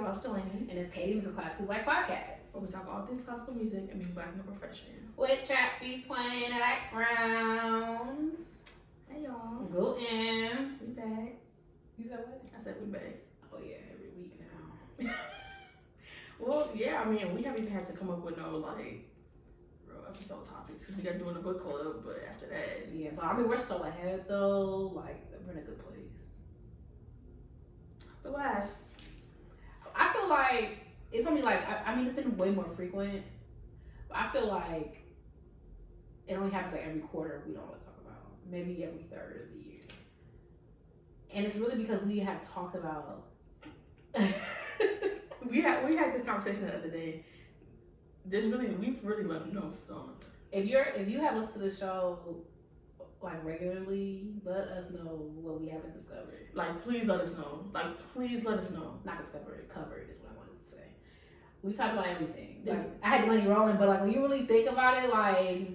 y'all, Delaney. And it's Katie, Mrs. Classical Black Podcast. Where we talk all things classical music and being black in the profession. With trap beats playing in the backgrounds. Hey y'all. Go in. We back. You said what? I said we back. Oh yeah, every week now. Well, yeah, I mean, we haven't even had to come up with no, like, real episode topics because we got doing a book club, but after that. Yeah, but I mean, we're so ahead though. Like, we're in a good place. But last. I feel like it's gonna be like, I mean, it's been way more frequent, but I feel like it only happens like every quarter. We don't want to talk about maybe every third of the year, and it's really because we have talked about. we had this conversation the other day. We've really left no stone. If you have listened to the show like regularly, let us know what we haven't discovered. Like, please let us know. Not discovered, covered is what I wanted to say. We talked about everything. Like, I had money rolling, but like when you really think about it, like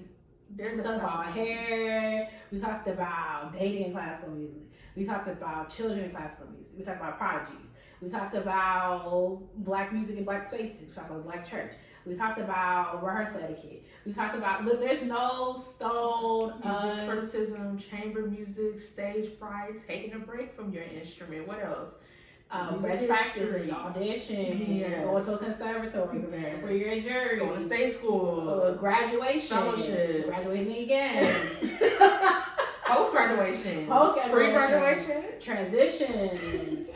we talked about hair, we talked about dating in classical music, we talked about children in classical music, we talked about prodigies, we talked about black music in black spaces, we talked about black church, we talked about rehearsal etiquette, we talked about, look, there's no stone music criticism, chamber music, stage fright, taking a break from your instrument. What else? Best practice and audition, going to a conservatory, preparing for your jury, going to state school, graduation, fellowships, graduating again, post graduation, pre-graduation, transitions,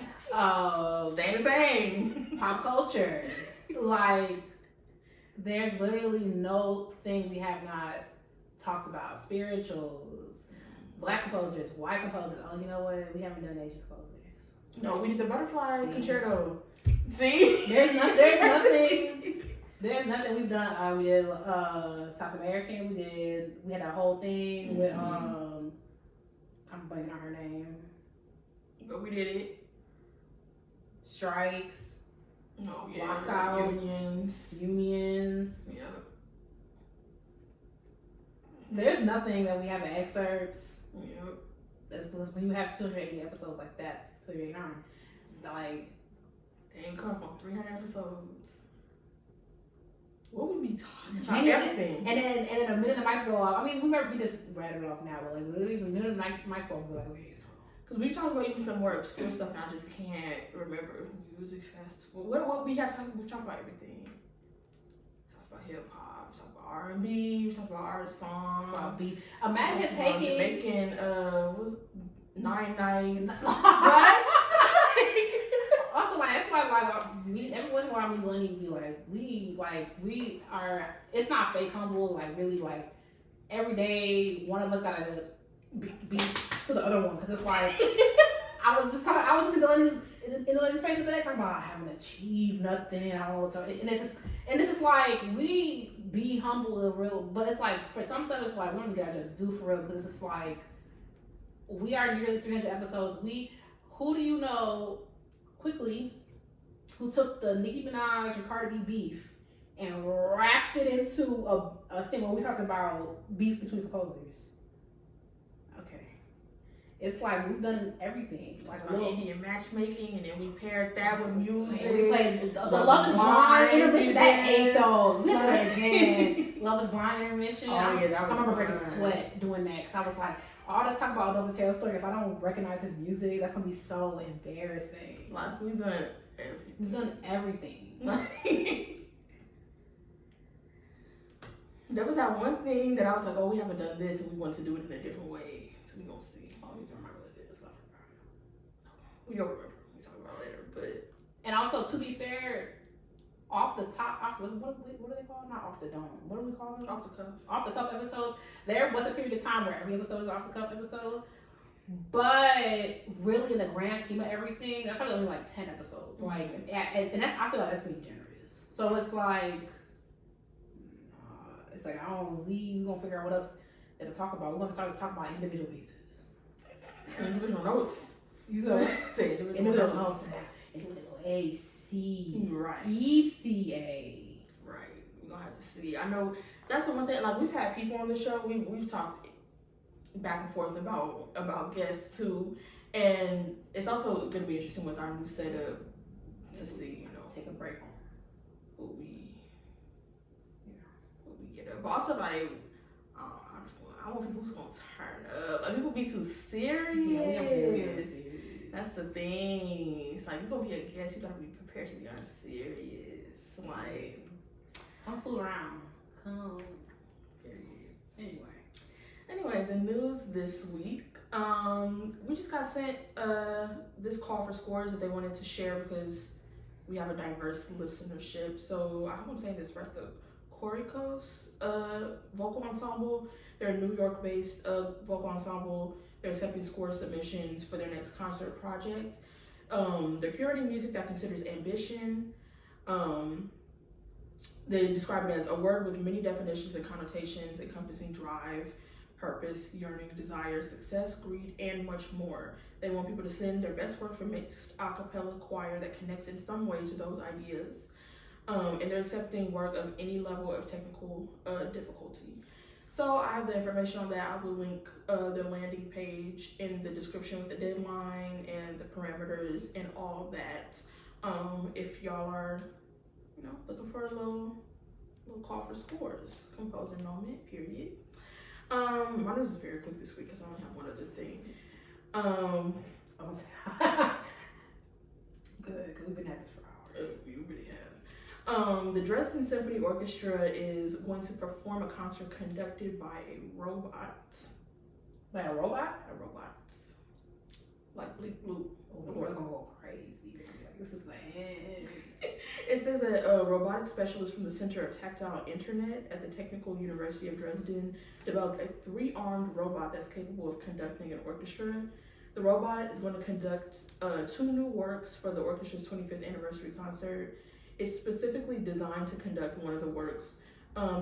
staying the same, pop culture. Like, there's literally no thing we have not talked about. Spirituals, black composers, white composers. Oh, you know what? We haven't done Asian composers. No, we did the butterfly concerto. See? There's nothing we've done. We did South American. We had that whole thing with I'm blanking on her name. But we did it. Strikes. No, yeah. Lockouts. Unions. Yeah. There's nothing that we have in excerpts. Yeah. Because when you have 280 episodes like that, 289, like, they ain't come from 300 episodes. What would we talking about? Everything. And then a minute the mics go off. I mean, we just read it off now, but like literally the minute the mics go off, we're like, okay, so. Because we talked about even some more obscure stuff, and I just can't remember. Music festival. What we have talked? We talked about everything. We talked about hip hop. We talked about R&B. We talked about artist songs. Imagine taking Jamaican. Was 9 nights. What? Also, like, that's why, like, every once in a while, me and Lenny be like, we are. It's not fake humble. Like, really, like, every day, one of us gotta be to the other one, because it's like I was just in Lenny's face the other day talking about I haven't achieved nothing. I don't know what to. And it's just like we be humble and real, but it's like for some stuff it's like we don't gotta just do for real, because it's just like we are nearly 300 episodes. Who do you know quickly who took the Nicki Minaj and Cardi B beef and wrapped it into a thing where we talked about beef between composers? It's like we've done everything, like Indian matchmaking, and then we paired that with music. And we played the Love is Blind intermission. That ate though. We had again. Love is Blind intermission. Oh yeah, that was. I remember breaking a sweat doing that, because I was like, all this talk about Nova Taylor story. If I don't recognize his music, that's gonna be so embarrassing. Like we've done everything. We've done everything. There was that one thing that I was like, oh, we haven't done this, and we want to do it in a different way. So we gonna see. We don't remember. We talk about it later, but and also to be fair, off the top, what do they call it? Not off the dome. What do we call them? Off the cuff. Off the cuff episodes. There was a period of time where every episode is off the cuff episode, but really in the grand scheme of everything, that's probably only like 10 episodes. Like, and that's, I feel like that's being generous. So it's like we gonna figure out what else to talk about. We're gonna start to talk about individual pieces, individual notes. You say individual notes. Individual AC. Right. ECA. Right. We're gonna have to see. I know that's the one thing. Like, we've had people on the show. We've talked back and forth about guests too, and it's also gonna be interesting with our new setup to see, people be too serious. Yeah, we are very unserious. That's the thing. It's like, you're gonna be a guest, you gotta be prepared to be unserious. Like, come fool around. Come. Period. Anyway, the news this week. We just got sent this call for scores that they wanted to share because we have a diverse listenership. So I hope I'm saying this right. The Coricos vocal ensemble. They're a New York-based vocal ensemble. They're accepting score submissions for their next concert project. They're curating music that considers ambition. They describe it as a word with many definitions and connotations, encompassing drive, purpose, yearning, desire, success, greed, and much more. They want people to send their best work for mixed a cappella choir that connects in some way to those ideas. And they're accepting work of any level of technical difficulty. So I have the information on that. I will link the landing page in the description with the deadline and the parameters and all that. If y'all are, looking for a little call for scores, composing moment, period. My news is very quick this week because I only have one other thing. Good, because we've been at this for hours. We really have. The Dresden Symphony Orchestra is going to perform a concert conducted by a robot. Like a robot? A robot. Like Bleep Bloop. We're gonna go crazy. Like, this is the end. It says that a robotic specialist from the Center of Tactile Internet at the Technical University of Dresden developed a 3-armed robot that's capable of conducting an orchestra. The robot is going to conduct 2 new works for the orchestra's 25th anniversary concert. It's specifically designed to conduct one of the works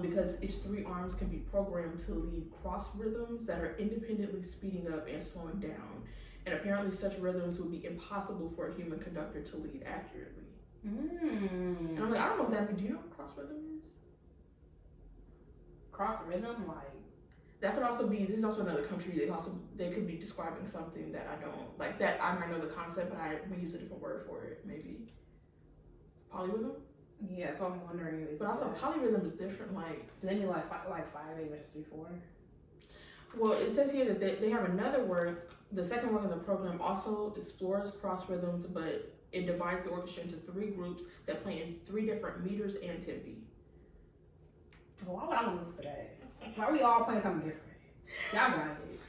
because its 3 arms can be programmed to lead cross rhythms that are independently speeding up and slowing down. And apparently such rhythms would be impossible for a human conductor to lead accurately. And I'm like, I don't know what that means. Do you know what cross rhythm is? Cross rhythm, like that could also be. This is also another country. They could be describing something that I don't like. That I might know the concept, but we use a different word for it. Maybe polyrhythm. Yeah, so I'm wondering. But also polyrhythm is different. Like, do they mean like 5/8 versus 3/4? Well, it says here that they have another work. The second work in the program also explores cross rhythms, but it divides the orchestra into 3 groups that play in 3 different meters and tempi. Well, why would I want to listen to that? Why are we all playing something different? Y'all got it.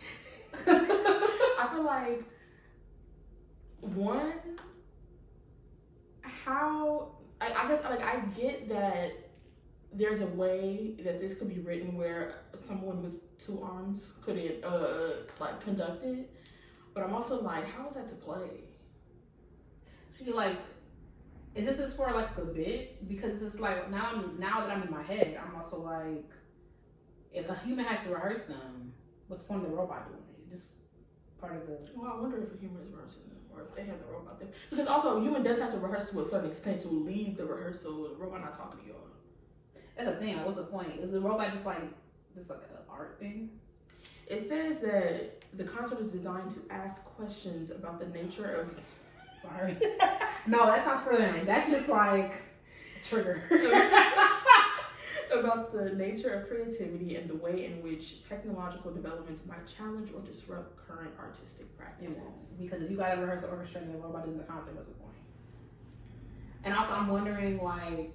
I feel like, one, I guess, like, I get that there's a way that this could be written where someone with 2 arms couldn't, like, conduct it. But I'm also like, how is that to play? Like, is this for like a bit? Because it's like now that I'm in my head, I'm also like, if a human has to rehearse them, what's the point of the robot doing it? Just part of the. Well, I wonder if a human is rehearsing them or if they have the robot there. Because also, a human does have to rehearse to a certain extent to lead the rehearsal. The robot not talking to y'all. That's the thing. Like, what's the point? Is the robot just like an art thing? It says that the concert is designed to ask questions about the nature of. Sorry. No, that's not for them. That's just like a trigger. About the nature of creativity and the way in which technological developments might challenge or disrupt current artistic practices. Because if you gotta rehearse the orchestra and the robot doing the concert, what's the point? And also, I'm wondering, like,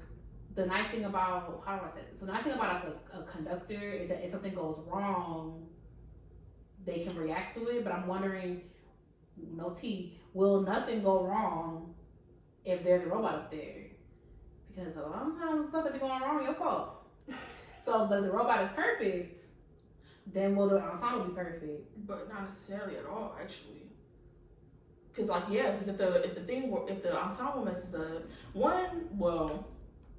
the nice thing about, how do I say it? So the nice thing about a conductor is that if something goes wrong, they can react to it. But I'm wondering, will nothing go wrong if there's a robot up there? Because a lot of times stuff that be going wrong, your fault. So, but if the robot is perfect, then will the ensemble be perfect? But not necessarily at all, actually. Because, like, yeah, because if the ensemble messes up,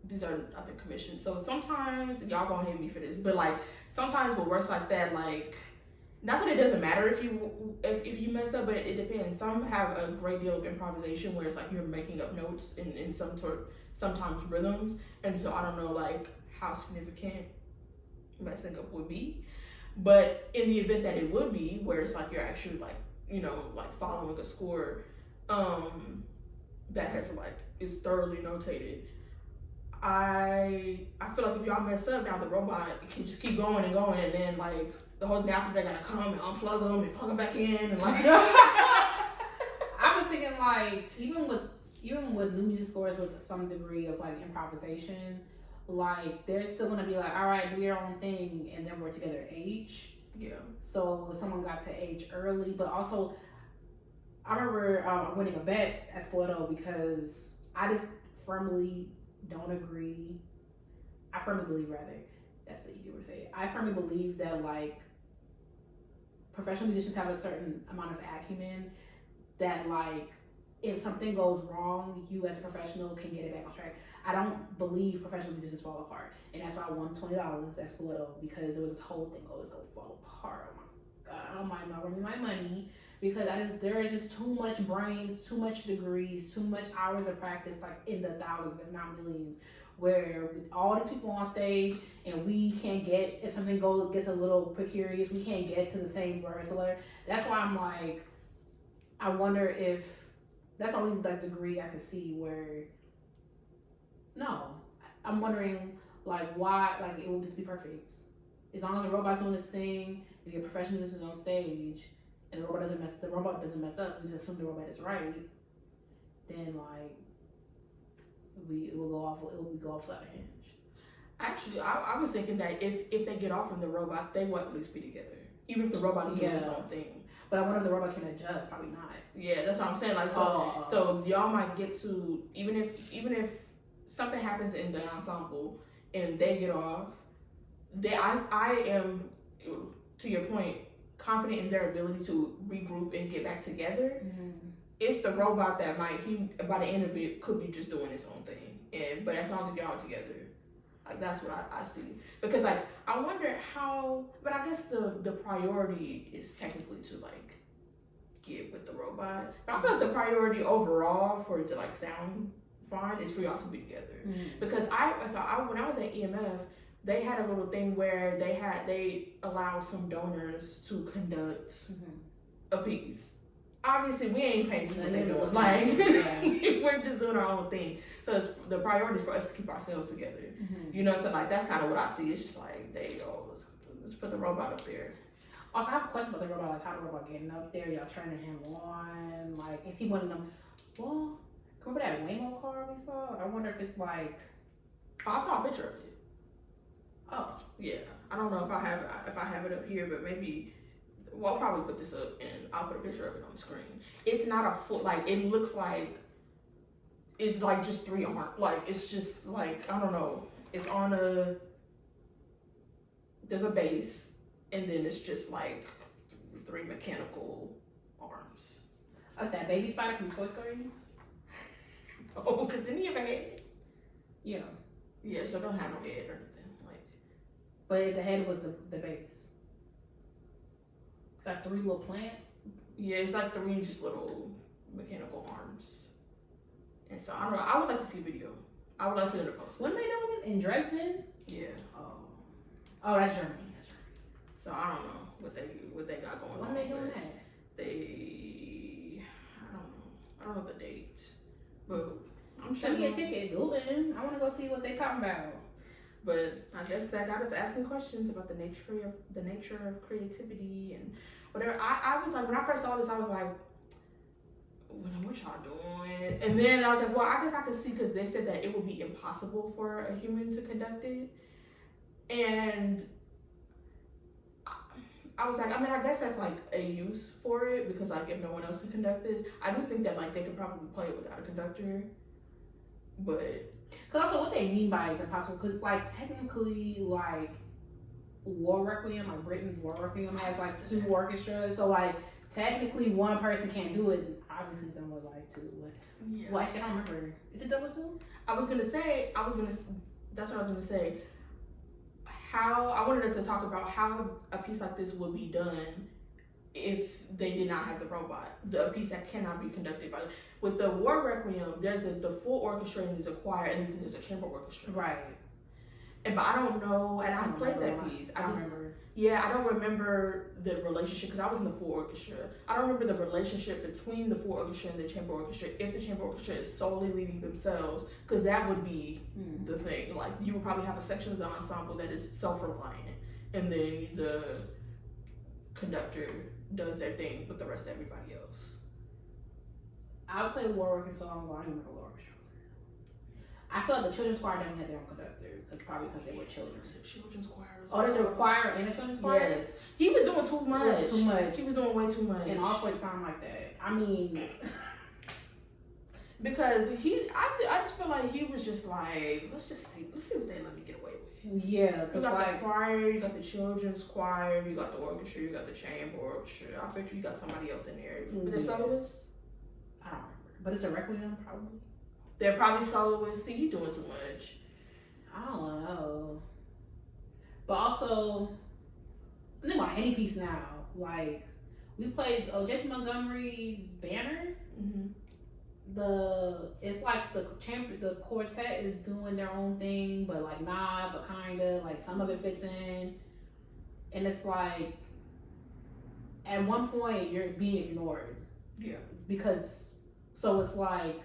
these are, I think, commissioned. So sometimes, y'all gonna hate me for this, but, like, sometimes what works like that, like, not that it doesn't matter if you mess up, but it depends. Some have a great deal of improvisation where it's like you're making up notes in sometimes rhythms, and so I don't know like how significant messing up would be. But in the event that it would be, where it's like you're actually like like following a score that has like is thoroughly notated, I feel like if y'all mess up now, the robot can just keep going and going, and then like the whole announcement they gotta come and unplug them and plug them back in and like. I was thinking like even with new music scores with some degree of like improvisation, like they're still gonna be like, all right, do your own thing, and then we're together age. Yeah. So someone got to age early, but also I remember winning a bet at Spoleto because I just firmly don't agree. I firmly believe, rather, that's the easy word to say it. I firmly believe that like professional musicians have a certain amount of acumen that like if something goes wrong, you as a professional can get it back on track. I don't believe professional musicians fall apart, and that's why I won $20 at Spoleto because there was this whole thing, oh, it's gonna fall apart. Oh my god, I don't mind not running my money because there is just too much brains, too much degrees, too much hours of practice, like in the thousands, if not millions, where with all these people on stage and we can't get, if something gets a little precarious, we can't get to the same rehearsal. That's why I'm like, I wonder if that's the only like degree I could see where no. I'm wondering like why like it will just be perfect. As long as the robot's doing this thing, and your professional musicians on stage and the robot doesn't mess up, we just assume the robot is right, then like it will go off without a hinge. Actually, I was thinking that if they get off from the robot, they will at least be together. Even if the robot is doing its own thing. But I wonder if the robot can adjust. Probably not. Yeah, that's what I'm saying. Like so y'all might get to even if something happens in the ensemble and they get off, I am, to your point, confident in their ability to regroup and get back together. Mm-hmm. It's the robot that by the end of it could be just doing its own thing. But as long as y'all together. Like that's what I see. Because like I wonder how, but I guess the priority is technically to like get with the robot. But I feel like the priority overall for it to like sound fine is for y'all to be together. Mm-hmm. Because when I was at EMF, they had a little thing where they allowed some donors to conduct a piece. Obviously, we ain't paying for what they're doing. Like, we're just doing our own thing. So it's the priority is for us to keep ourselves together. Mm-hmm. You know, so like that's kind of what I see. It's just like, there you go, let's put the robot up there. Also, I have a question about the robot. Like, how the robot getting up there? Y'all turning him on? Like, is he one of them? Well, remember that Waymo car we saw? I wonder if it's like. Oh, I saw a picture of it. Oh, yeah. I don't know if I have it up here, but maybe. Well, I'll probably put this up and I'll put a picture of it on the screen. It's not a full, like, it looks like it's like just 3 arms. Like, it's just like, I don't know. It's on there's a base and then it's just like 3 mechanical arms. Like that baby spider from Toy Story? Oh, because didn't he have a head? Yeah. Yeah, so it don't have no head or anything. Like, but the head was the base. Got 3 little plant. Yeah, it's like 3 just little mechanical arms. And so I don't know. I would like to see a video. I would like for them to post it. When they doing this in Dresden? Yeah. Oh, that's Germany. So I don't know what they got going on. When they doing that? I don't know the date, but I'm sure. Send me a ticket, do it. I want to go see what they talking about. But I guess that got us asking questions about the nature of creativity and whatever. I was like, when I first saw this, I was like, what y'all doing? And then I was like, well, I guess I could see, because they said that it would be impossible for a human to conduct it. And I was like, I mean, I guess that's like a use for it, because like if no one else can conduct this, I do think that like they could probably play it without a conductor. But because also what they mean by it's impossible, because like technically like War Requiem, like Britain's War Requiem has like 2 orchestras, so like technically one person can't do it. Obviously some would like to, but yeah. Well, actually I don't remember. Is it double 2? That's what I was gonna say. How I wanted us to talk about how a piece like this would be done if they did not have the robot, a piece that cannot be conducted by. With the War Requiem, there's the full orchestra and there's a choir and then there's a chamber orchestra. Right. But I don't know, and I played that piece. I don't remember the relationship, because I was in the full orchestra. I don't remember the relationship between the full orchestra and the chamber orchestra, if the chamber orchestra is solely leading themselves, because that would be the thing. Like, you would probably have a section of the ensemble that is self-reliant, and then conductor does their thing with the rest of everybody else. I played Warwick until I'm going. I don't even remember what orchestra was in. I feel like the children's choir definitely had their own conductor, probably because they were children. It's a children's choir. Oh, there's a choir and a children's choir? Yes. He was doing too much. It was too much. He was doing way too much. And all for a time like that. I mean, because I just feel like he was just like, let's see what they let me get away with. Yeah, you because got like the choir, you got the children's choir, you got the orchestra, you got the chamber orchestra. I bet you got somebody else in there. But they're soloists? I don't remember. But it's a requiem, probably. They're probably soloists. See, you doing too much. I don't know. But also, I'm thinking about Henny Piece now. Like, we played Jesse Montgomery's Banner. Mm-hmm. It's like the quartet is doing their own thing, but like not, but kinda like some of it fits in, and it's like at one point you're being ignored. Yeah. Because so it's like,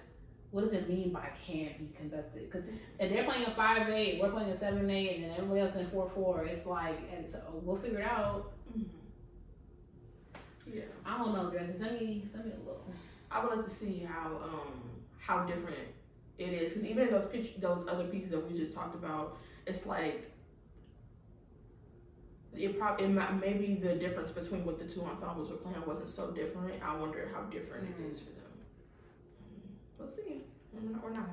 what does it mean by can't be conducted? Because if they're playing a 5/8, we're playing a 7/8, and then everybody else in 4/4, it's like, and so we'll figure it out. Mm-hmm. Yeah. I don't know, guys. Send me a little. I would like to see how different it is, because even in those other pieces that we just talked about, it's like maybe the difference between what the two ensembles were playing wasn't so different. I wonder how different it is for them. Let's see, or not.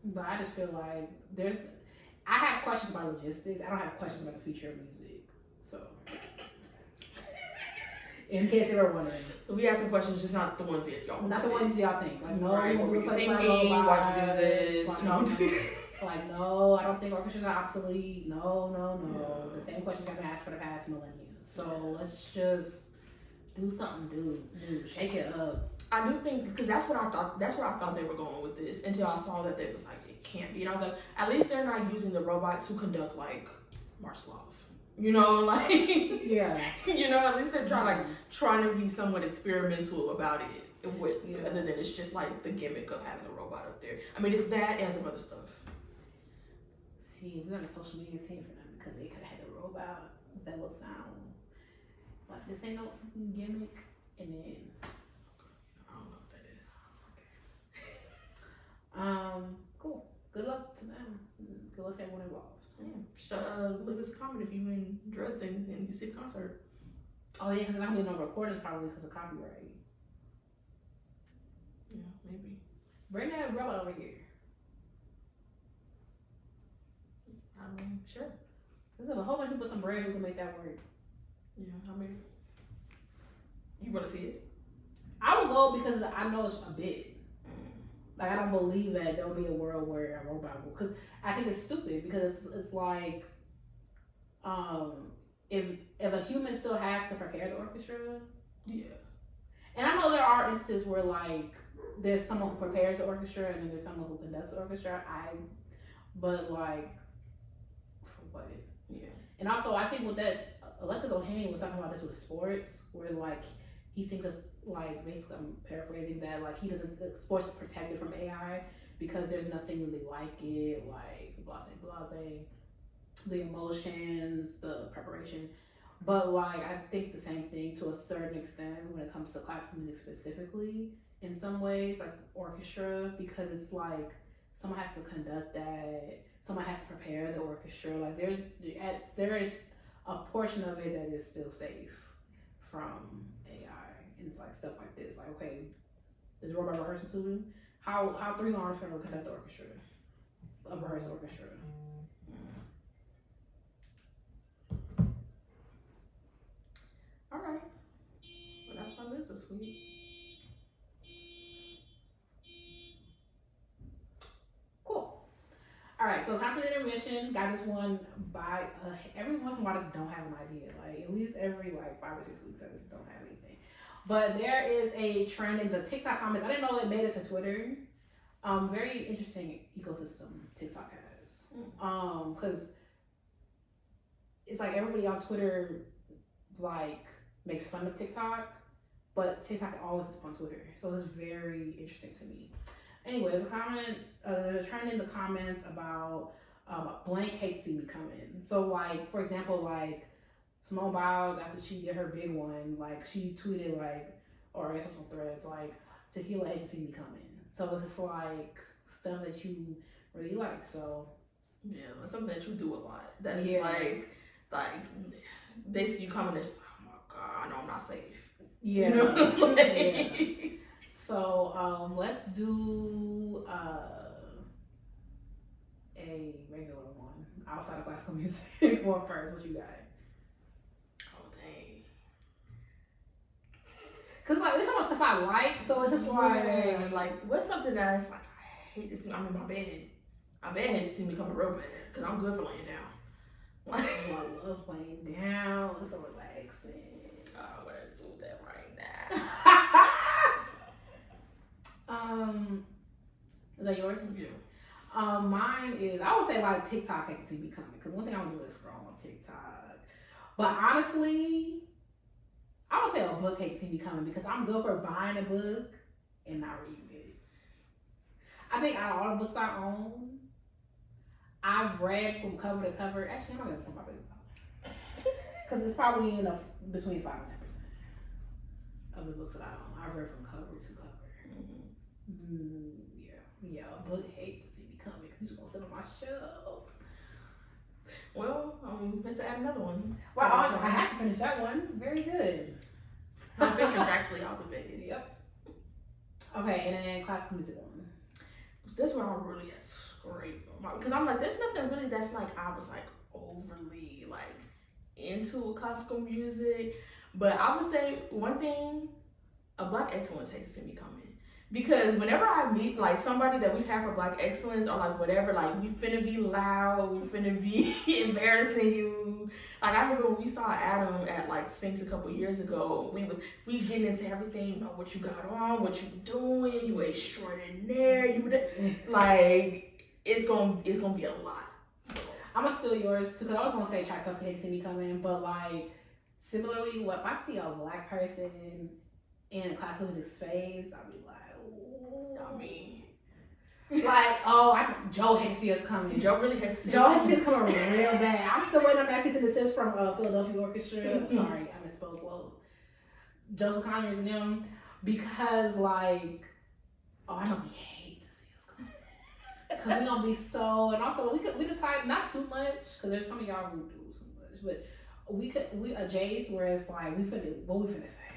But I just feel like I have questions about logistics. I don't have questions about the future of music. So, in case they were wondering. So we asked some questions, just not the ones that y'all. Not the ones y'all think. Like, no, right, what were you replacement thinking? robots. Why'd you do this? Like, No, I'm just like, no, I don't think orchestras are obsolete. No. Yeah. The same questions have been asked for the past millennium. So let's just do something, dude. Shake it up. I do think, because that's where I thought they were going with this, until I saw that they was like, it can't be. And I was like, at least they're not using the robot to conduct like Marcelov. You know, like Yeah. You know, at least they're trying to be somewhat experimental about it. Other than it's just like the gimmick of having a robot up there. I mean, it's that and some other stuff. See, we're on the social media team for them because they could have had the robot that will sound like this ain't no gimmick, and then I don't know what that is. cool. Good luck to them. Good luck to everyone involved. Leave us a comment if you in Dresden and you see the concert. Oh yeah, because there's not gonna be no recordings probably because of copyright. Yeah, maybe. Bring that robot over here. Sure. There's a whole bunch of people, some bread who can make that work. Yeah, I mean, you want to see it? I will go because I know it's a bit. Like, I don't believe that there will be a world where a robot will, because I think it's stupid, because it's like, if a human still has to prepare the orchestra. Yeah. And I know there are instances where like there's someone who prepares the orchestra and then there's someone who conducts the orchestra. But like, for what? Yeah. And also, I think with that, Alexis Ohanian was talking about this with sports, where like he thinks it's like, basically I'm paraphrasing that, like he doesn't, sports is protected from AI because there's nothing really like it, like blase, the emotions, the preparation. But like I think the same thing to a certain extent when it comes to classical music specifically, in some ways, like orchestra, because it's like someone has to conduct that, someone has to prepare the orchestra. Like there is a portion of it that is still safe from AI. And it's like stuff like this. Like, okay, is the robot rehearsing soon? How 3 arms for conduct the orchestra? A rehearsed orchestra. All right. Well, that's my list this week. Cool. All right, so time for the intermission. Got this one by every once in a while. I just don't have an idea. Like at least every like 5 or 6 weeks, I just don't have anything. But there is a trend in the TikTok comments. I didn't know it made it to Twitter. Very interesting ecosystem TikTok has. Because it's like everybody on Twitter like makes fun of TikTok, but TikTok always is on Twitter. So it's very interesting to me. Anyways, there's a trend in the comments about blank hates to see me coming. So like, for example, like Simone Biles, after she did her big one, like she tweeted like, or I guess on some threads like, Tequila hate to see me coming. So it's just like stuff that you really like. So yeah, it's something that you do a lot. That is Yeah. like they see you coming. It's like, oh my god, I know I'm not safe. yeah, You know? yeah. So let's do a regular one outside of classical music one first. What you got? Oh dang. Cause like there's so much stuff I like, so it's just like Yeah, like what's something that's like I hate to see. I'm in my bed. My bed hates to see me coming real bad because I'm good for laying down. Like, oh, I love laying down. It's so relaxing. I'm gonna do that right now. Is that yours? Yeah. Mine is I would say like TikTok hate to see me coming because one thing I would do is scroll on TikTok. But honestly, I would say a book hate to see me coming because I'm good for buying a book and not reading it. I think out of all the books I own, I've read from cover to cover. Actually, I'm not gonna put my book because it's probably in between 5 and 10% of the books that I own. I've read from cover to cover. Yeah. A book hate to see me coming because you just gonna sit on my shelf. Well, we meant to add another one. Well, I have to finish that one. Very good. I've been contractually obligated. Yep. Okay, and then classical music one. This one I really had scraped because I'm like, there's nothing really that's like I was like overly like into classical music, but I would say one thing, a Black excellence hate to see me coming. Because whenever I meet like somebody that we have for Black excellence or like whatever, like we finna be loud, we finna be embarrassing you. Like I remember when we saw Adam at like Sphinx a couple years ago, we getting into everything, you know, what you got on, what you doing, you extraordinaire, like it's gonna be a lot. So. I'm gonna steal yours too because I was gonna say Tchaikovsky hate to see me coming, but like similarly, if I see a Black person in a classical music space, I'll be like. I mean, like, Joe hate to see us coming. Joe really has seen us coming real bad. I'm still waiting on that cease and desist from Philadelphia Orchestra. Mm-hmm. Sorry, I misspoke. Well, Joseph Conyers and them because like, I know we hate to see us coming because we gonna be so. And also we could type not too much because there's some of y'all who do too much, but we a Jace where it's like we finna say.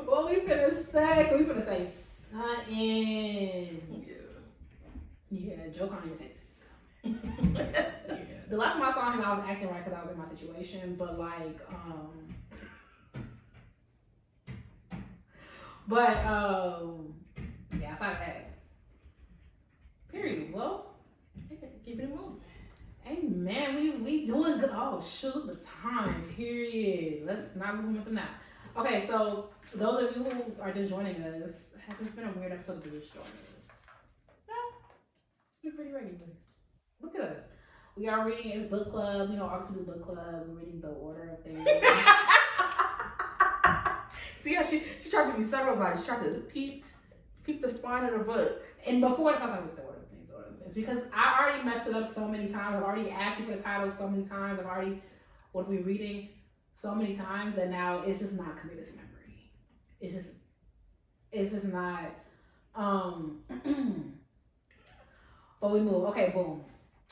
What we finna say? We finna say something. Yeah, Joe Conyers hates it. Yeah. The last time I saw him, I was acting right because I was in my situation, but like, yeah, outside of that. Period. Well, keep it moving. Amen. We doing good. Oh shoot, the time. Period. Let's not move into now. Okay, so. Those of you who are just joining us, has this been a weird episode to just join us? No, we're pretty regular. Look at us. We are reading as book club, August do book club. We're reading the order of things. See how she tried to be subtle about it. She tried to peep the spine of the book. And before this, I was like, with the order of things, because I already messed it up so many times. I've already asked you for the title so many times. What are we reading so many times, and now it's just not committed to memory. It's just not, but we move. Okay, boom.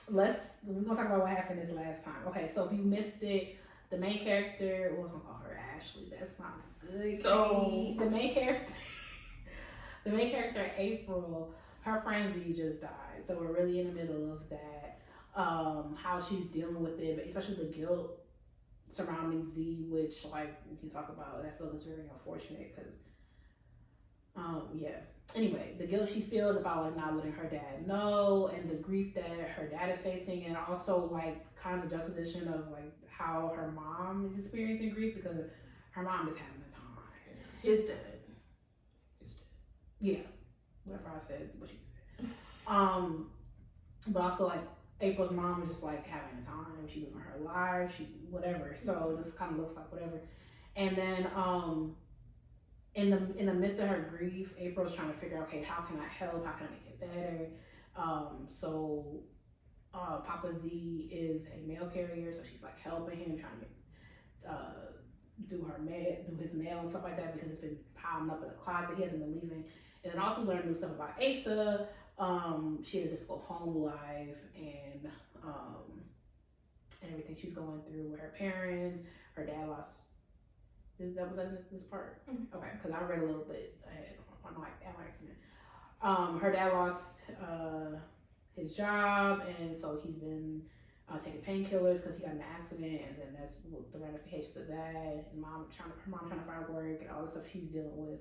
We're gonna talk about what happened this last time. Okay, so if you missed it, the main character, what was I gonna call her? Ashley. That's not good. So the main character, April, her friend Z just died. So we're really in the middle of that. How she's dealing with it, especially the guilt surrounding Z, which like we can talk about. I feel is very unfortunate because anyway, the guilt she feels about like not letting her dad know, and the grief that her dad is facing, and also like kind of the juxtaposition of like how her mom is experiencing grief because her mom is having a time. His dad. Yeah, whatever I said, what she said. But also like April's mom is just like having a time. She living her life. She whatever. So it just kind of looks like whatever. And then in the midst of her grief, April's trying to figure out, okay, how can I help? How can I make it better? So Papa Z is a mail carrier, so she's like helping him, trying to do his mail and stuff like that because it's been piling up in the closet. He hasn't been leaving. And then also learned new stuff about Asa. She had a difficult home life and everything she's going through with her parents. Her dad lost. Was that this part? Mm-hmm. Okay, because I read a little bit ahead on accident. Her dad lost his job, and so he's been taking painkillers because he got in an accident, and then that's the ramifications of that. Her mom trying to find work and all the stuff she's dealing with.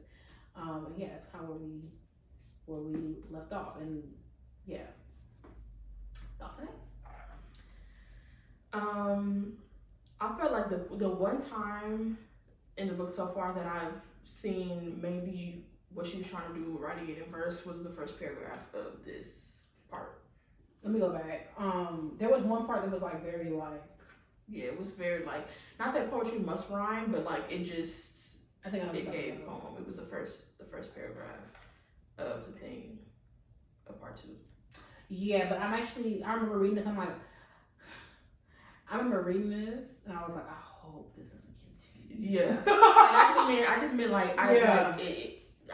And yeah, that's kind of where we left off, and yeah. Thoughts on it? I felt like the one time in the book so far that I've seen maybe what she was trying to do writing it in verse was the first paragraph of this part. Let me go back. There was one part that was like very like. Yeah, it was very like, not that poetry must rhyme, but like it just. I think it gave poem. It was the first paragraph of the thing of part 2. Yeah, but I remember reading this. I remember reading this, and I was like, I hope this doesn't continue. Yeah. I just meant like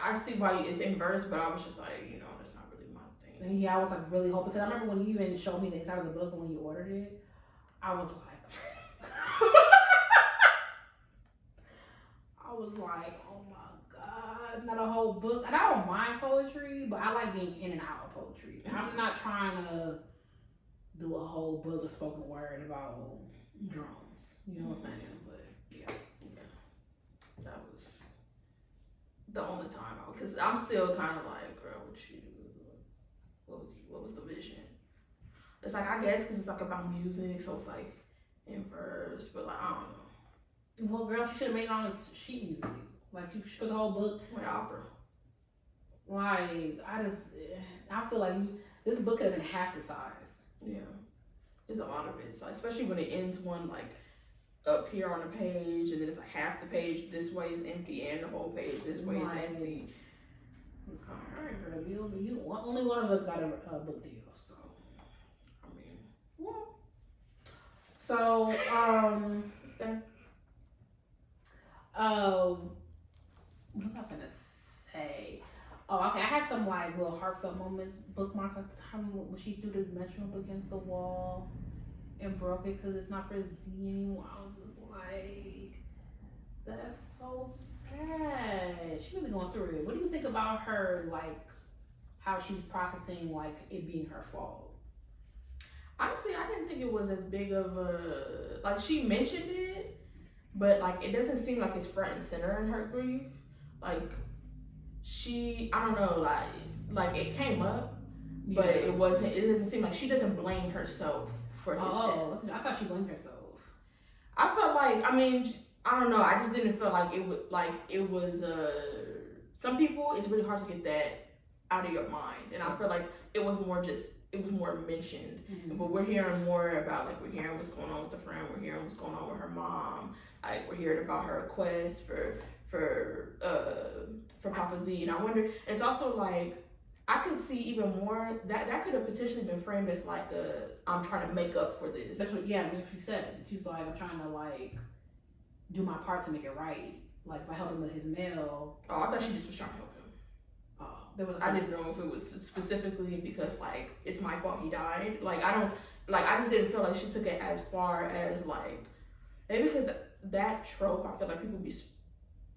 I see why it's in verse, but I was just like, that's not really my thing. And yeah, I was like really hoping, because I remember when you even showed me the inside of the book and when you ordered it, I was like, oh my God, not a whole book. And I don't mind poetry, but I like being in and out of poetry. Mm-hmm. I'm not trying to do a whole book of spoken word about drums. You know what I'm saying? But yeah. That was the only time because I'm still kind of like, girl, what was the vision? It's like, I guess because it's like about music, so it's like in verse, but like I don't know. Well, girl, she should have made it on sheet music. Like she put the whole book with opera. Like I feel like this book could have been half the size. Yeah, there's a lot of it. So especially when it ends one like up here on the page, and then it's like half the page this way is empty, and the whole page this way is empty. Alright, girl, you only one of us got a book deal, so I mean, well. So what was I finna say? Oh, okay. I had some like little heartfelt moments bookmarked at the time when she threw the dimensional book against the wall and broke it because it's not for Z anymore. I was just like, that's so sad. She really going through it. What do you think about her, like, how she's processing, like, it being her fault? Honestly, I didn't think it was as big of a, like, she mentioned it, but, like, it doesn't seem like it's front and center in her grief. Like, I don't know, like it came up, but it doesn't seem like, she doesn't blame herself for his death. I thought she blamed herself. I felt like, I mean, I don't know, I just didn't feel like it was, some people, it's really hard to get that out of your mind, and I feel like it was more mentioned, but we're hearing more about, like, we're hearing what's going on with the friend, we're hearing what's going on with her mom, like, we're hearing about her request for Papa Z, and I wonder, it's also like, I could see even more, that could have potentially been framed as like I'm trying to make up for this. That's what she said. She's like, I'm trying to like do my part to make it right. Like if I help him with his mail. Oh, I thought she just was trying to help him. I didn't know if it was specifically because like it's my fault he died. Like I just didn't feel like she took it as far as like, maybe because that trope, I feel like people be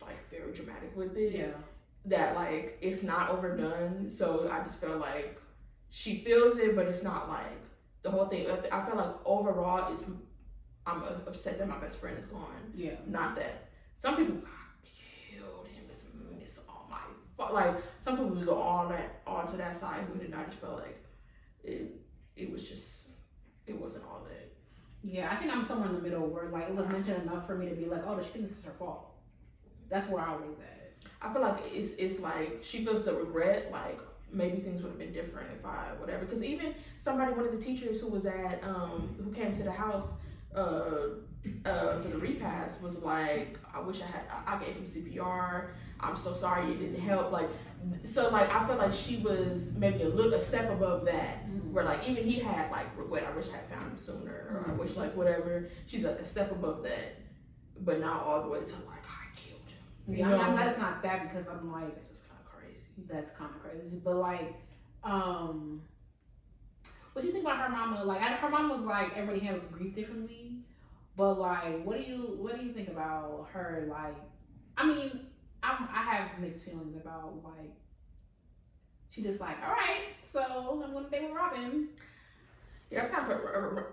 like very dramatic with it. Yeah. That like it's not overdone, so I just feel like she feels it, but it's not like the whole thing. I feel like overall, I'm upset that my best friend is gone. Yeah. Not that some people killed him. It's all my fault. Like some people would go all to that side, but then I just felt like it wasn't all that. Yeah, I think I'm somewhere in the middle where like it was mentioned enough for me to be like, oh, but she thinks this is her fault. That's where I was at. I feel like it's like she feels the regret, like maybe things would have been different if I whatever. Because even one of the teachers who was at who came to the house for the repast was like, I wish I gave him CPR. I'm so sorry it didn't help. Like, so like I feel like she was maybe a step above that, where like even he had like regret. I wish I had found him sooner, or I wish like whatever. She's like a step above that, but not all the way to like I killed him. Yeah, I'm glad it's not that, because I'm like, it's just kind of crazy. That's kind of crazy. But like, what do you think about her mama? Like, her mama was like, everybody handles grief differently. But like, what do you think about her? Like, I mean, I have mixed feelings about like, she just like, all right, so I'm gonna date with Robin. Yeah, that's kind of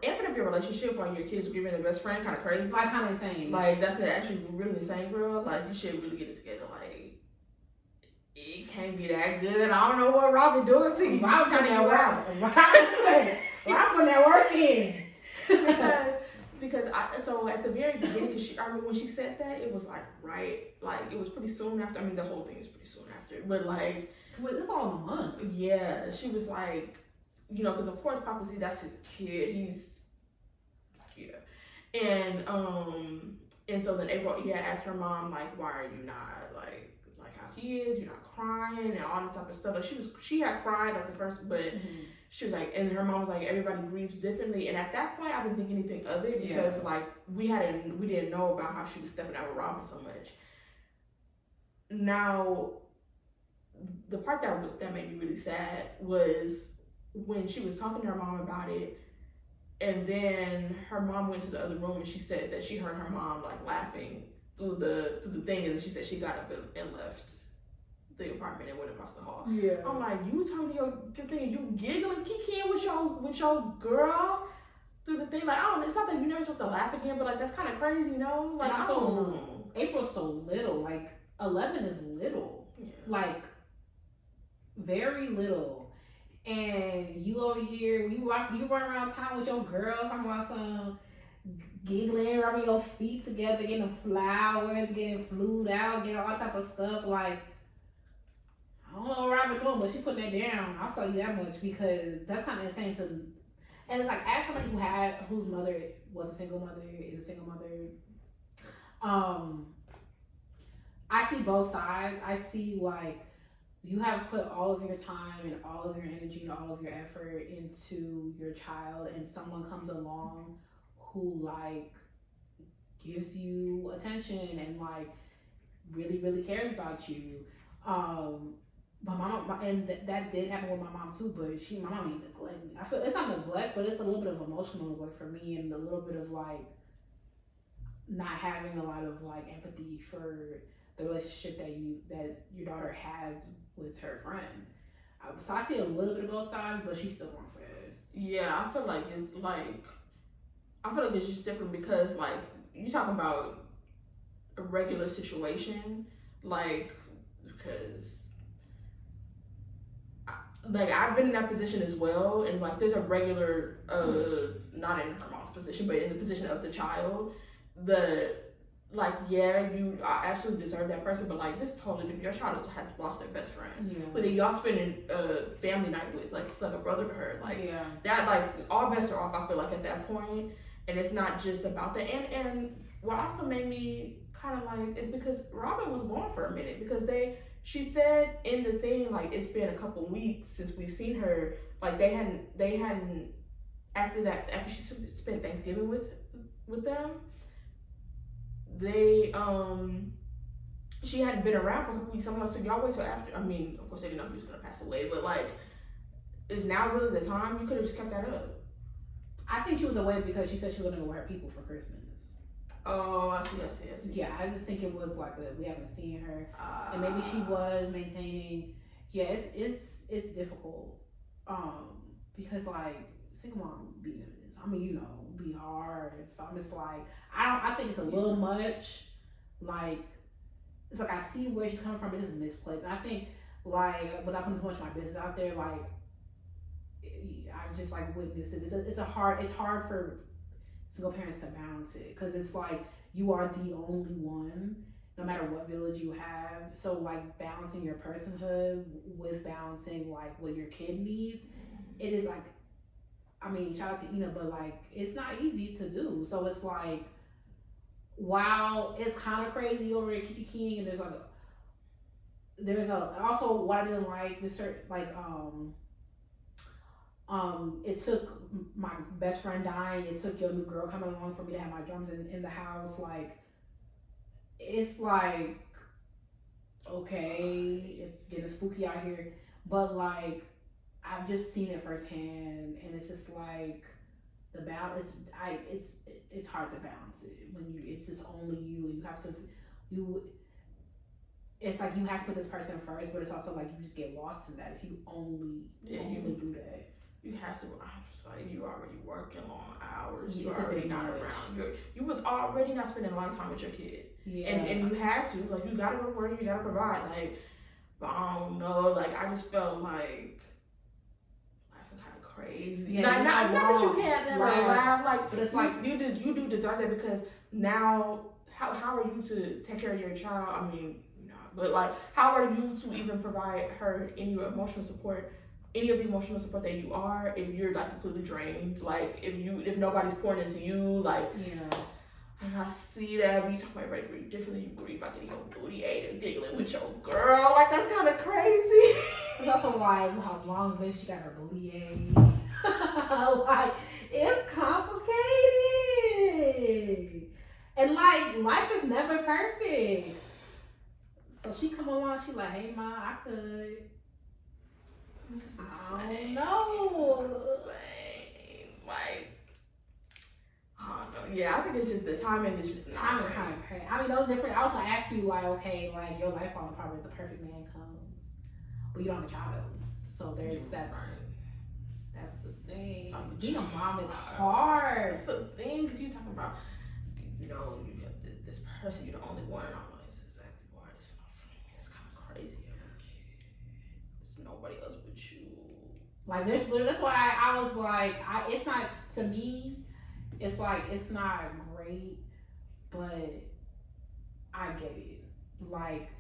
amping up your relationship while your kids giving a best friend, kind of crazy. Like, kind of insane. Like, that's actually really insane, girl. Like, you should really get it together. Like, it can't be that good. I don't know what Robin doing to you. Robin putting that work. Robin putting that work in. because so at the very beginning, when she said that, it was like it was pretty soon after. I mean, the whole thing is pretty soon after, but like, wait, this all in a month. Yeah, she was like, because of course, Papa Z, that's his kid. He's and so then April, asked her mom like, why are you not like how he is? You're not crying and all this type of stuff. Like she had cried like the first, but. She was like, and her mom was like, everybody grieves differently. And at that point, I didn't think anything of it because like we didn't know about how she was stepping out with Robin so much. Now, the part that made me really sad was when she was talking to her mom about it, and then her mom went to the other room and she said that she heard her mom like laughing through the thing, and she said she got up and left the apartment and went across the hall. Yeah. I'm like, you talking to your thing and you giggling, kikiing with your girl through the thing. Like, I don't. It's not that you're never supposed to laugh again, but like that's kind of crazy, you know? Like, I don't know. April's so little. Like 11 is little. Yeah. Like very little. And you over here, you run around town with your girls talking about some giggling, rubbing your feet together, getting flowers, getting flued out, getting all type of stuff. Like, I don't know what Robin doing, but she putting that down. I'll tell you that much, because that's kind of insane to. And it's like, as somebody whose mother was a single mother, is a single mother. I see both sides. I see like you have put all of your time and all of your energy and all of your effort into your child, and someone comes along who like gives you attention and like really, really cares about you. My mom, and that did happen with my mom too, but my mom didn't neglect me. I feel it's not neglect, but it's a little bit of emotional neglect for me, and a little bit of like not having a lot of like empathy for the relationship that your daughter has with her friend. So I see a little bit of both sides, but she's still wrong for that. Yeah, I feel like it's just different because like you talking about a regular situation, like because. Like I've been in that position as well, and like there's a regular, not in her mom's position, but in the position of the child, you absolutely deserve that person, but like this is totally different. Your child has lost their best friend, but then y'all spending family night with, like it's like a brother to her, like that, like all bets are off. I feel like at that point, and it's not just about that. And what also made me kind of like is because Robin was gone for a minute because she said in the thing, like, it's been a couple weeks since we've seen her. Like, they hadn't, after she spent Thanksgiving with them, she hadn't been around for a couple weeks. I'm like, so y'all wait till after. I mean, of course, they didn't know he was going to pass away, but, like, is now really the time? You could have just kept that up. I think she was away because she said she was going to go with her people for Christmas. Oh, I see. Yeah, I just think it was like we haven't seen her, and maybe she was maintaining. Yeah, it's difficult, because like single mom be hard. So I'm just like I think it's a little much. Like it's like I see where she's coming from. It's just misplaced. And I think like without putting too much of my business out there, like I've just like witnessed it. It's hard for single parents to balance it, because it's like you are the only one no matter what village you have. So like balancing your personhood with balancing like what your kid needs, it is like, I mean, shout out to Ina, but like it's not easy to do. So it's like, wow, it's kind of crazy over at Kiki King, and there's like there's also what I didn't like this certain it took my best friend dying. It took your new girl coming along for me to have my drums in the house. Like, it's like, okay, it's getting spooky out here, but like, I've just seen it firsthand, and it's just like the balance. It's hard to balance it when it's just only you, and you have to you. It's like you have to put this person first, but it's also like you just get lost in that if you only do that. You have to. I'm just like, you already working long hours. Yeah, You it's a already big not much. around. You was already not spending a lot of time with your kid. Yeah, And you have to, like, you gotta work, you gotta provide. Like, but I don't know. Like, I just felt like laughing kind of crazy. Yeah, Like, not that you can't never laugh. Like, but it's you do deserve that, because now how are you to take care of your child? I mean, no, but like, how are you to even provide her any emotional support? Any of the emotional support that you are, if you're like completely drained, like if nobody's pouring into you, like, yeah. And I see that, but you talk about everybody grieve differently. You grieve by getting your booty ate and giggling with your girl. Like, that's kind of crazy. It's also like how long as she got her booty ate. Like, it's complicated. And like, life is never perfect. So she come along, she like, hey ma, I could. I don't know. Like, I don't know. Yeah, I think it's just the timing is just timing kind of crazy. I mean, those different. I was gonna ask you like, okay, like your life falling apart, but the perfect man comes, but you don't have a child. So there's that's the thing. Being a mom is hard. That's the thing, because you're talking about, you know, you have this person, you're the only one. I'm like, it's exactly why this is not for me. It's kind of crazy. There's nobody else but you. Like, that's why I was like, it's not, to me, it's like, it's not great, but I get it. Like,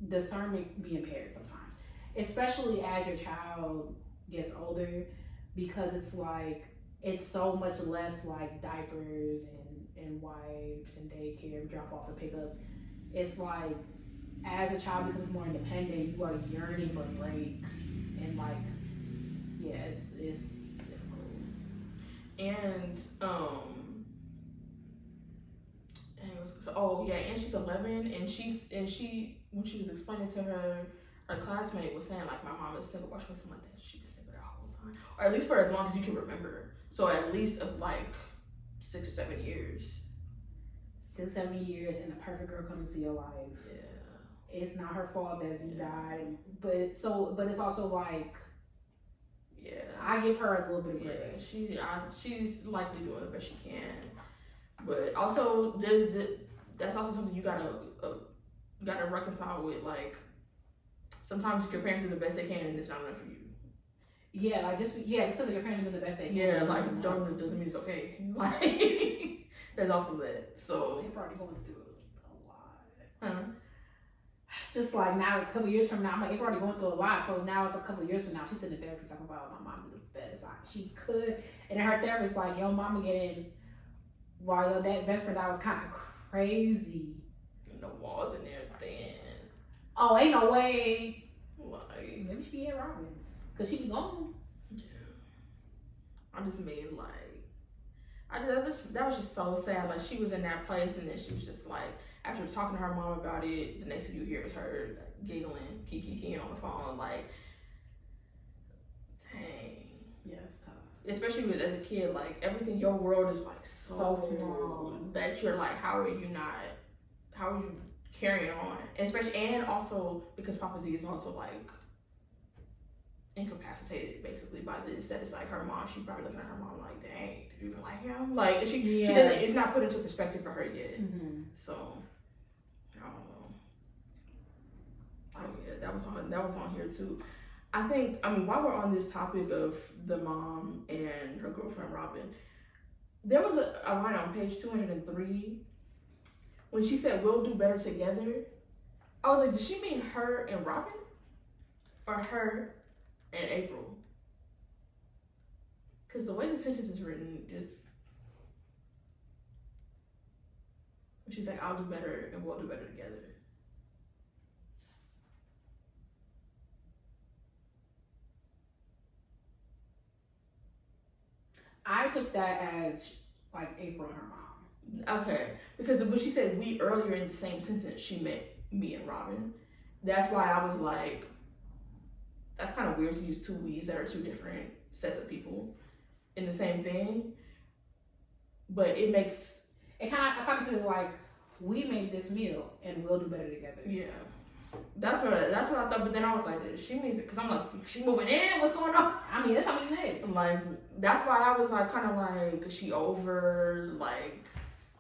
discernment be impaired sometimes, especially as your child gets older, because it's like, it's so much less like diapers and wipes and daycare, drop off and pick up. It's like, as a child becomes more independent, you are yearning for a break, and like, yeah, it's difficult. And and she's 11, and she when she was explaining to her classmate was saying like, my mom is single, or something like that. She was single the whole time, or at least for as long as you can remember. So at least of like 6 or 7 years. 6, 7 years, and the perfect girl comes into your life. Yeah. It's not her fault that Z died, but it's also like, yeah, I give her a little bit of grace. She's likely doing the best she can, but also that's also something you gotta reconcile with. Like, sometimes your parents do the best they can, and it's not enough for you. Yeah, like just because your parents are doing the best they can. Yeah, like doesn't mean it's okay. Like, there's also that. So they're probably going through a lot. Huh? Just like now, a couple years from now, I'm like, you're already going through a lot. So now it's a couple years from now, she's sitting in therapy talking about, my mom did the best she could. And then her therapist like, yo, mama getting, while your best friend, that was kind of crazy. And the walls in there thin. Oh, ain't no way. Like, maybe she be at Robin's, because she be gone. Yeah. I just mean, like, that was just so sad. Like, she was in that place, and then she was just like, after talking to her mom about it, the next thing you hear is her like, giggling, kiki on the phone, like, dang. Yeah, it's tough. Especially as a kid, like, everything, your world is like so small that you're like, how are you carrying on? Especially, and also because Papa Z is also like incapacitated basically by this. That it's like her mom, she probably looking at her mom like, dang, do you even like him? Like, she doesn't, it's not put into perspective for her yet. Mm-hmm. So I don't know. Oh yeah, that was on here too. I think, I mean, while we're on this topic of the mom and her girlfriend Robin, there was a line on page 203 when she said, we'll do better together. I was like, did she mean her and Robin? Or her and April? Because the way the sentence is written is, she's like, I'll do better and we'll do better together. I took that as like April and her mom. Okay, because when she said we earlier in the same sentence, she meant me and Robin. That's why I was like, that's kind of weird to use two we's that are two different sets of people in the same thing. But it makes I kind of feel like we made this meal and we'll do better together. yeah. That's what I thought. But then I was like, she means it because I'm like, she moving in. What's going on? I mean, that's how it is. Like that's why I was like, kind of like, is she over like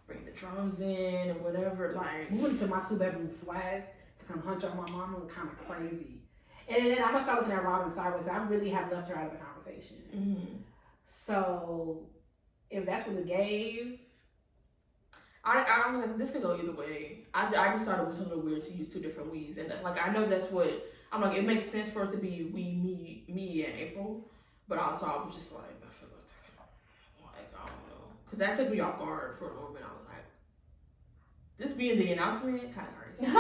bring the drums in or whatever? Like moving to my 2-bedroom flat to come hunch on my mama was kind of crazy. And then I'm gonna start looking at Robin sideways. I really have left her out of the conversation. mm-hmm. So if that's what we gave. I was like, this could go either way. I just thought it was a little weird to use two different we's, and like I know that's what I'm like. It makes sense for us to be we, me, and April, but also I was just like, I feel like I don't know, because that took me off guard for a little bit. I was like, this being the announcement, kind of crazy.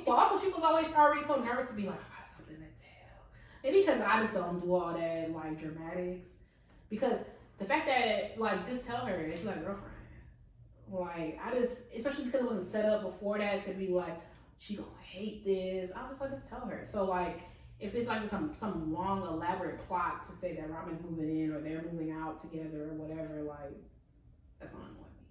Well, also she was always already so nervous to be like, I got something to tell. Maybe because I just don't do all that like dramatics, because the fact that like just tell her that you got a girlfriend. Like, I just, especially because it wasn't set up before that to be like, she gonna hate this. I was like, just tell her. So, like, if it's like some long, elaborate plot to say that Robin's moving in or they're moving out together or whatever, like, that's gonna annoy me.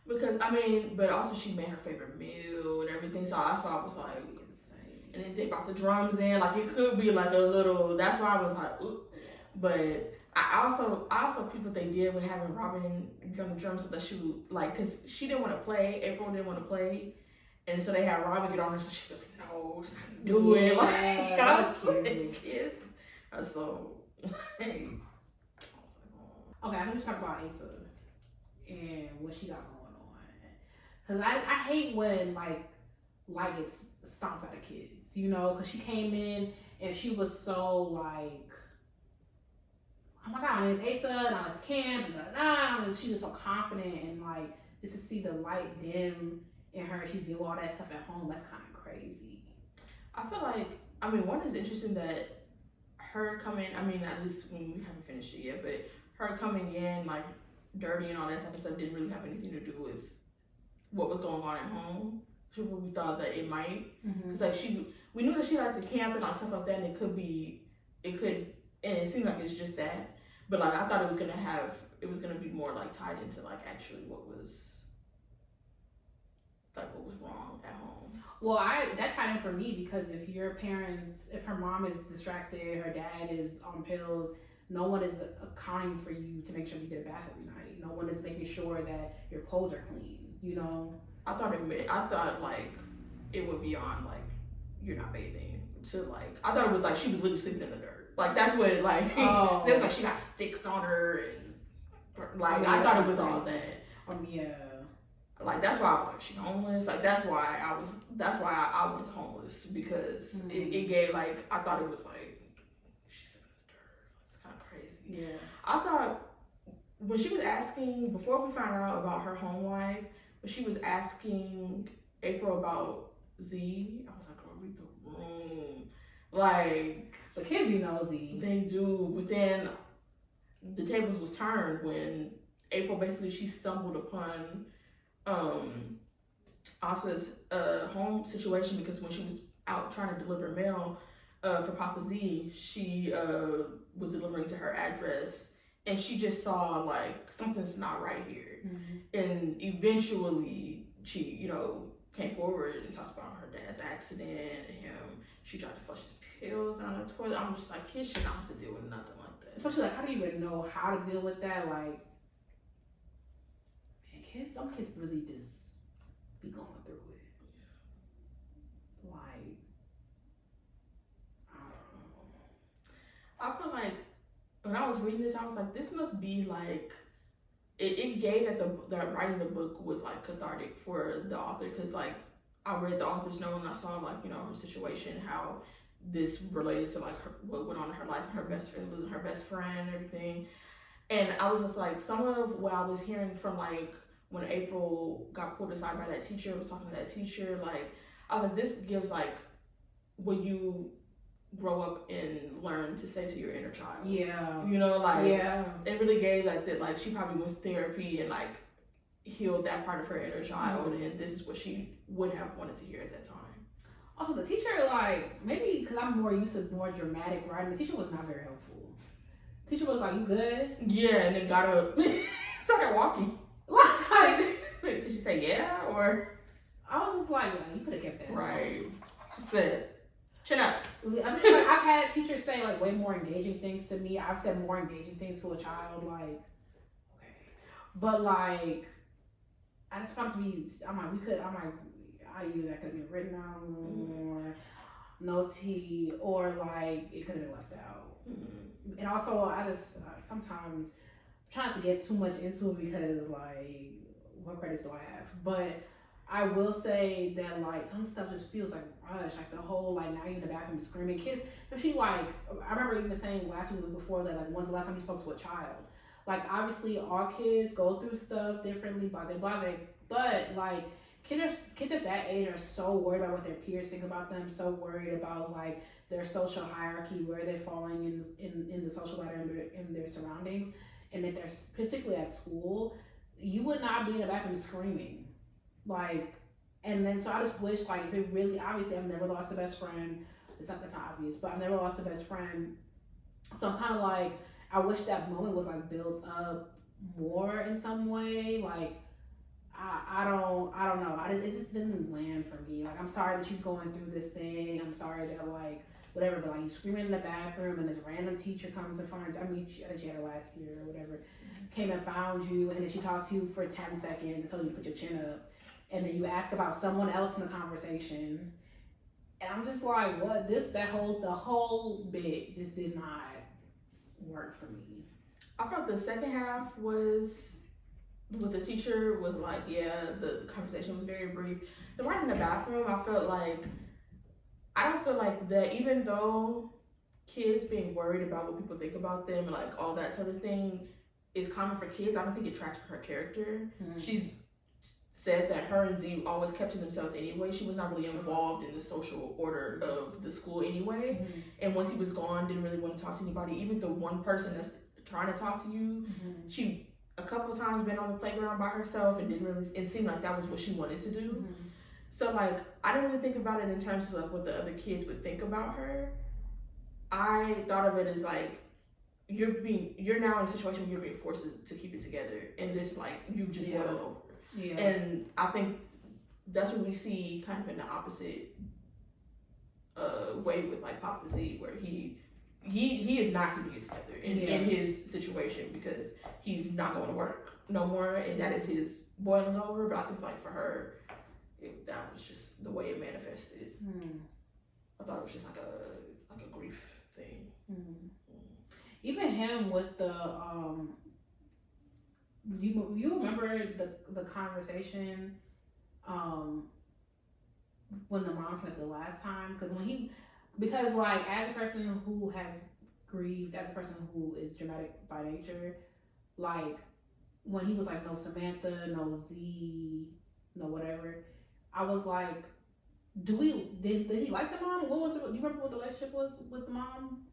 Because, I mean, but also she made her favorite meal and everything. So I was like, Insane. And then they brought the drums in. Like, it could be like a little, that's why I was like, ooh. But I also people they did with having Robin on the drums so that she would like, cause she didn't want to play. April didn't want to play, and so they had Robin get on her so she was like, no, it's not you do it. Like I was like, yes. So hey. Okay, I'm just talk about Asa and what she got going on. Cause I hate when like gets stomped out of kids, you know, cause she came in and she was so like, oh my god, it's Asa, and I like the camp, and she's just so confident, and like just to see the light dim in her, she's doing all that stuff at home. That's kind of crazy. I feel like, I mean, one is interesting that her coming. I mean, at least when we haven't finished it yet, but her coming in like dirty and all that type of stuff didn't really have anything to do with what was going on at home. We thought that it might, because like we knew that she liked to camp and like stuff like that, and it could, and it seemed like it's just that. But like I thought it was gonna be more like tied into like actually what was wrong at home. Well, that tied in for me because if her mom is distracted, her dad is on pills, no one is accounting for you to make sure you get a bath every night. No one is making sure that your clothes are clean. You know. I thought like it would be on like you're not bathing. So like I thought it was like she was literally sleeping in the dirt. Like that's what it like. Oh. There was like she got sticks on her and like I thought it was all that. Yeah. Like that's why I was like she homeless. Like that's why I went to homeless because it gave like I thought it was like she's in the dirt. It's kind of crazy. Yeah. I thought when she was asking before we found out about her home life, when she was asking April about Z, I was like, "Girl, read the room." Like the kids be nosy. They do, but then the tables was turned when April basically she stumbled upon Asa's home situation because when she was out trying to deliver mail for Papa Z, she was delivering to her address and she just saw like something's not right here. And eventually she, you know, came forward and talked about her dad's accident and him. She tried to flush his pills down the toilet. I'm just like, kids should not have to deal with nothing like that. Especially like, how do you even know how to deal with that? Like, man, some kids really just be going through it. Yeah. Like, I don't know. I feel like when I was reading this, I was like, this must be like, it gave that writing the book was like cathartic for the author because like I read the author's note and I saw like, you know, her situation, how this related to like what went on in her life, her best friend losing her best friend and everything. And I was just like, some of what I was hearing from like when April got pulled aside by that teacher, was talking to that teacher, like I was like, this gives like what you grow up and learn to say to your inner child. Yeah. You know, like Yeah. it really gave like that. Like she probably went to therapy and like healed that part of her inner child, and this is what she would have wanted to hear at that time. Also, the teacher, like, maybe because I'm more used to more dramatic writing, the teacher was not very helpful. The teacher was like, "You good?" Yeah, and then got up, started walking. Like, Did she say yeah or? I was like, you could have kept that. Right. She said, "Chin up." I'm sure, like, I've had teachers say like way more engaging things to me. I've said more engaging things to a child, like, okay, but like, I just found it to be. I'm like, either that could have been written out or no tea, or like it could have been left out. Mm-hmm. And also, I just sometimes I'm trying to get too much into it because like, what credits do I have? But I will say that like some stuff just feels like rush, like the whole like now you're in the bathroom screaming kids. If she like, I remember even saying last week before that like when's the last time you spoke to a child? Like obviously all kids go through stuff differently, blase, but like kids at that age are so worried about what their peers think about them, so worried about like their social hierarchy, where they're falling in the social ladder in their surroundings, and that they're particularly at school. You would not be in the bathroom screaming. Like, and then so I just wish like if it really, obviously I've never lost a best friend. That's not obvious, but I've never lost a best friend. So I'm kind of like, I wish that moment was like built up more in some way. Like, I don't know. It just didn't land for me. Like, I'm sorry that she's going through this thing. I'm sorry that like whatever, but like you screaming in the bathroom and this random teacher comes and finds. I mean, I think she had it last year or whatever. Came and found you, and then she talks to you for 10 seconds and tells you to put your chin up. And then you ask about someone else in the conversation, and I'm just like, what? The whole bit just did not work for me. I felt the second half was with the teacher was like, yeah, the conversation was very brief. The one in the bathroom, I don't feel like that. Even though kids being worried about what people think about them and like all that sort of thing is common for kids, I don't think it tracks for her character. Mm-hmm. She's said that her and Z always kept to themselves anyway. She was not really involved in the social order of the school anyway. Mm-hmm. And once he was gone, didn't really want to talk to anybody. Even the one person that's trying to talk to you, mm-hmm. she a couple of times been on the playground by herself and didn't really, it seemed like that was what she wanted to do. Mm-hmm. So like, I didn't really think about it in terms of like what the other kids would think about her. I thought of it as like, you're now in a situation where you're being forced to keep it together. And this like, you've just boiled over. Yeah. And I think that's what we see kind of in the opposite way with like Papa Z, where he is not keeping it together in his situation because he's not going to work no more, and that is his boiling over. But I think like for her, that was just the way it manifested. I thought it was just like a grief thing. Even him with the you remember the conversation when the mom came up the last time? Because like as a person who has grieved, as a person who is dramatic by nature, like when he was like no Samantha, no Z, no whatever, I was like, did he like the mom? What was it? Do you remember what the relationship was with the mom?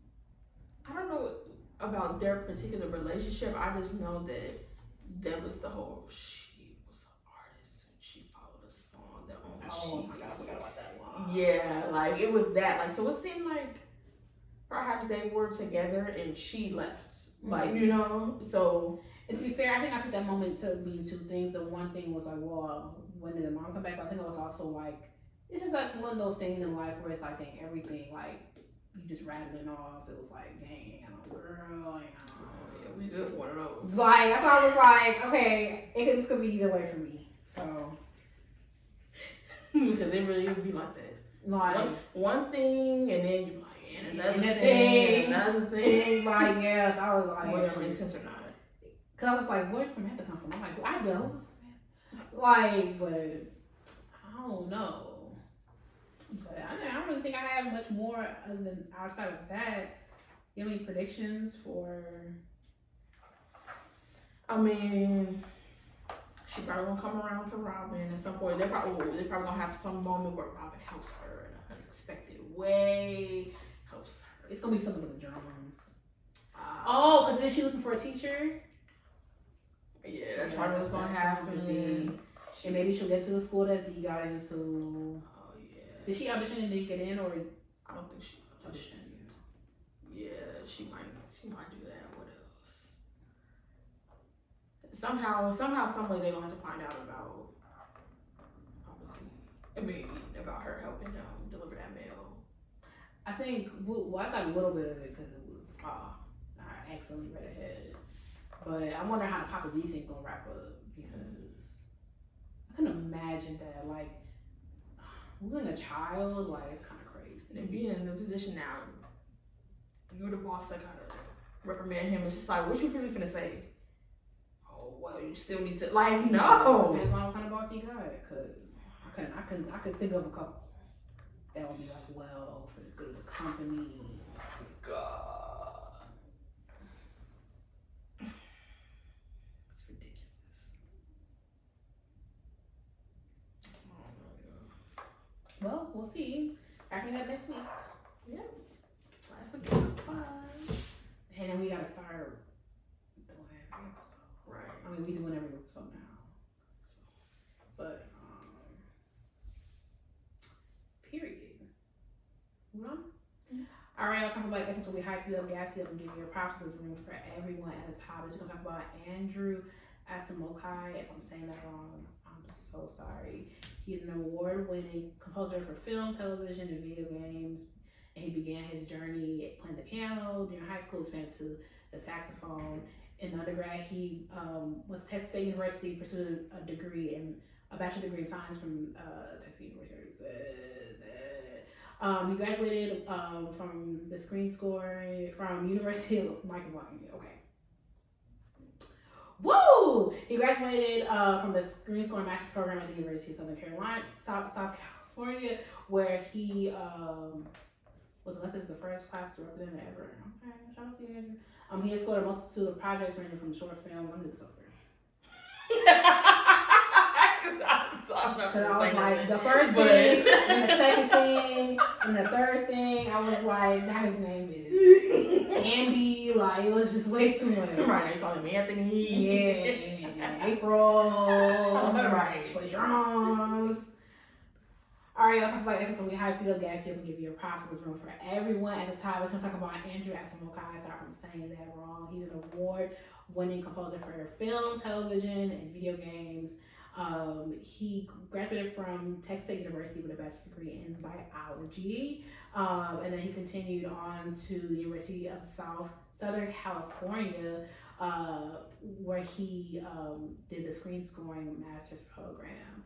I don't know about their particular relationship. I just know that was the whole, she was an artist and she followed a song that only Oh my god, I forgot about that one. Yeah, like it was that. Like, so it seemed like perhaps they were together and she left. Like, you know, so. And to be fair, I think I took that moment to mean two things. The one thing was like, well, when did the mom come back? But I think it was also like, it's just like one of those things in life where it's like, dang, everything, like, you just rattling off. It was like, dang, girl, yeah, we good for one of those. Like, that's why I was like, okay, this could be either way for me. So. Because it really would be like that. Like, one thing, and then you're like, and another thing. Like, yes, I was like, whether it makes sense or not. Because I was like, where's Samantha come from? I'm like, well, I know Samantha. Like, but I don't know. But I don't really think I have much more other than outside of that. You have any predictions for? I mean, she probably gonna come around to Robin at some point. They're probably gonna have some moment where Robin helps her in an unexpected way, helps her. It's gonna be something with the drums. Oh, because then she's looking for a teacher. Yeah, that's probably what's gonna happen. And maybe she'll get to the school that Z got into. Oh yeah. Did she audition and didn't get in, or I don't think she auditioned. Yeah, she might do that. What else? Somehow, some way they're going to find out about. About her helping them deliver that mail. I think I got a little bit of it because it was I accidentally read ahead. But I wonder how the Papa Z thing gonna wrap up because I couldn't imagine that like losing a child like it's kind of crazy. And being in the position now, you're the boss that gotta reprimand him. It's just like, what you really finna say? Oh well, you still need to like no. Depends on what kind of boss he got, cause I could think of a couple that would be like, well, for the good of the company. God, it's ridiculous. Well, we'll see. Wrapping up next week. Yeah, last week was fun. And then we gotta start doing every episode. Right. I mean, we doing every episode now. But period. Moving on. All right, I'll talk about essence where we hype you up, gas you up, and give you your props. There's room for everyone at a time. We're gonna talk about Andrew Asamokai. If I'm saying that wrong, I'm so sorry. He's an award-winning composer for film, television, and video games. And he began his journey playing the piano. During high school, expanded to the saxophone. In undergrad, he was at Texas State University, pursued a bachelor degree in science from Texas University. He graduated from the screen score from University of Michael Washington. Okay. Woo! He graduated from the screen score master's program at the University of South California, where he was elected as the first class representative ever. Okay, shout out to you, Andrew. He has scored a multitude of projects ranging from short films. I'm gonna do this over. Because I was like, the first thing, and the second thing, and the third thing, I was like, now his name is Andy. Like, it was just way too much. Right, you call him Anthony. Yeah, April. Right. Play drums. All right, y'all talk about essence when we hype you up, gas you up, and give you your props. There's room for everyone at the top. We're going to talk about Andrew Asamokai. Sorry if I'm saying that wrong. He's an award-winning composer for film, television, and video games. He graduated from Texas State University with a bachelor's degree in biology. And then he continued on to the University of Southern California, where he did the screen scoring master's program.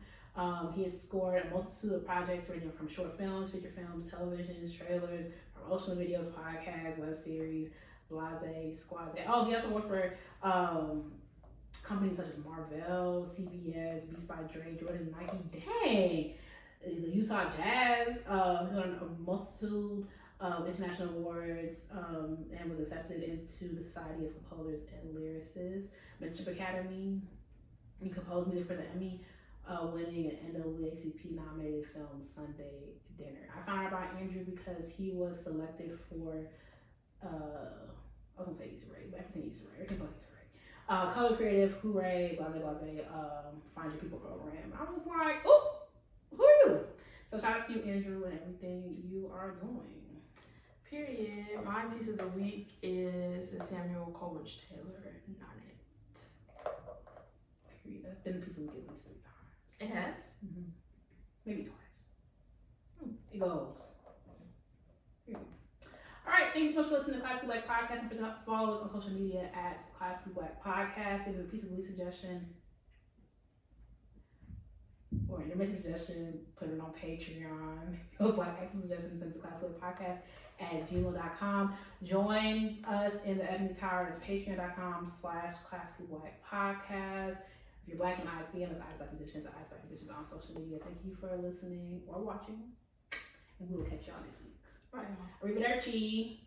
He has scored a multitude of projects ranging from short films, feature films, televisions, trailers, promotional videos, podcasts, web series, Blase, Squaze. Oh, he also worked for companies such as Marvel, CBS, Beats by Dre, Jordan, Nike. Dang! The Utah Jazz. He's won a multitude of international awards and was accepted into the Society of Composers and Lyricists, Mentorship Academy. He composed music for the Emmy winning an NAACP nominated film Sunday Dinner. I found out about Andrew because he was selected for I was gonna say Issa Rae, but everything Issa Rae, everything was Issa Rae. Color Creative, Hooray, Blase, Find Your People program. I was like, oh, who are you? So shout out to you, Andrew, and everything you are doing. Period. My piece of the week is the Samuel Coleridge Taylor Not It. Period. That's been a piece of the week at least 3 times. It has? Mm-hmm. Maybe twice. It goes. Period. All right, thank you so much for listening to Classically Black Podcast. And for follow us on social media at Classically Black Podcast. If you have a piece of the week suggestion or an intermission suggestion, put it on Patreon. Your Black Accent suggestions sent to Classically Black Podcast at gmail.com. Join us in the Ebony Tower at patreon.com/Classically Black Podcast. If you're Black and ISBM, it's Ice Black Musicians, Ice Black Musicians on social media. Thank you for listening or watching. And we will catch y'all next week. Bye. Arrivederci.